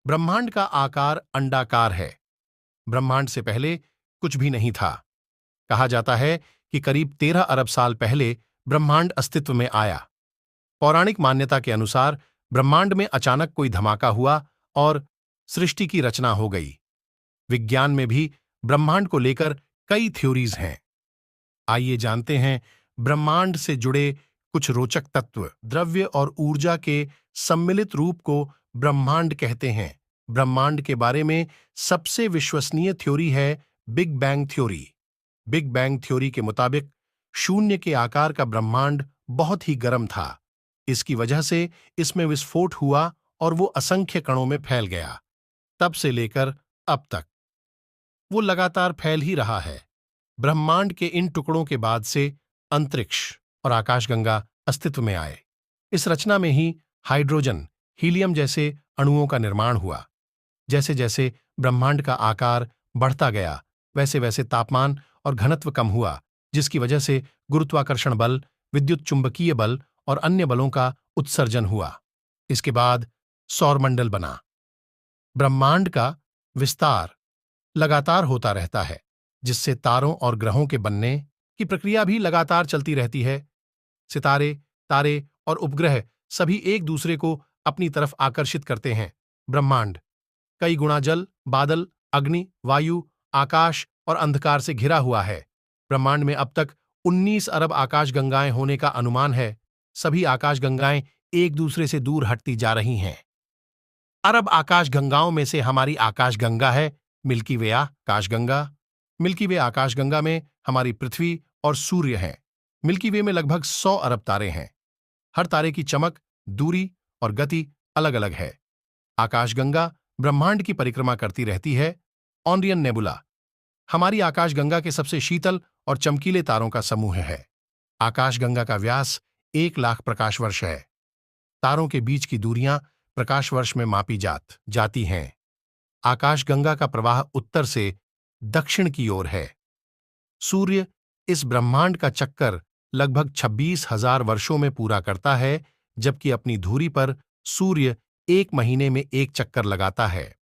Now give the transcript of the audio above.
ब्रह्मांड का आकार अंडाकार है। ब्रह्मांड से पहले कुछ भी नहीं था। कहा जाता है कि करीब 13 अरब साल पहले ब्रह्मांड अस्तित्व में आया। पौराणिक मान्यता के अनुसार ब्रह्मांड में अचानक कोई धमाका हुआ और सृष्टि की रचना हो गई। विज्ञान में भी ब्रह्मांड को लेकर कई थ्योरीज हैं। आइए जानते हैं ब्रह्मांड से जुड़े कुछ रोचक तत्व। द्रव्य और ऊर्जा के सम्मिलित रूप को ब्रह्मांड कहते हैं। ब्रह्मांड के बारे में सबसे विश्वसनीय थ्योरी है big bang theory. Big bang theory के मुताबिक शून्य के आकार का ब्रह्मांड बहुत ही गर्म था। इसकी वजह से इसमें विस्फोट हुआ और वो असंख्य कणों में फैल गया। तब से लेकर अब तक वो लगातार फैल ही रहा है। ब्रह्मांड के इन टुकड़ों के बाद से अंतरिक्ष और आकाशगंगा अस्तित्व में आए। इस रचना में ही हाइड्रोजन, हीलियम जैसे अणुओं का निर्माण हुआ। जैसे जैसे ब्रह्मांड का आकार बढ़ता गया, वैसे वैसे तापमान और घनत्व कम हुआ, जिसकी वजह से गुरुत्वाकर्षण बल, विद्युत चुंबकीय बल और अन्य बलों का उत्सर्जन हुआ। इसके बाद सौरमंडल बना। ब्रह्मांड का विस्तार लगातार होता रहता है, जिससे तारों और ग्रहों के बनने की प्रक्रिया भी लगातार चलती रहती है। सितारे, तारे और उपग्रह सभी एक दूसरे को अपनी तरफ आकर्षित करते हैं। ब्रह्मांड कई गुणा जल, बादल, अग्नि, वायु, आकाश और अंधकार से घिरा हुआ है। ब्रह्मांड में अब तक 19 अरब आकाशगंगाएं होने का अनुमान है। सभी आकाशगंगाएं एक दूसरे से दूर हटती जा रही हैं। अरब आकाशगंगाओं में से हमारी आकाशगंगा है मिल्की वे आकाशगंगा। मिल्की वे आकाशगंगा में हमारी पृथ्वी और सूर्य हैं। मिल्की वे में लगभग 100 अरब तारे हैं। हर तारे की चमक, दूरी और गति अलग अलग है। आकाशगंगा ब्रह्मांड की परिक्रमा करती रहती है। ऑरियन नेबुला हमारी आकाशगंगा के सबसे शीतल और चमकीले तारों का समूह है। आकाशगंगा का व्यास 1 लाख प्रकाश वर्ष है। तारों के बीच की दूरियां प्रकाश वर्ष में मापी जाती हैं। आकाशगंगा का प्रवाह उत्तर से दक्षिण की ओर है। सूर्य इस ब्रह्मांड का चक्कर लगभग 26,000 वर्षों में पूरा करता है, जबकि अपनी धुरी पर सूर्य 1 महीने में एक चक्कर लगाता है।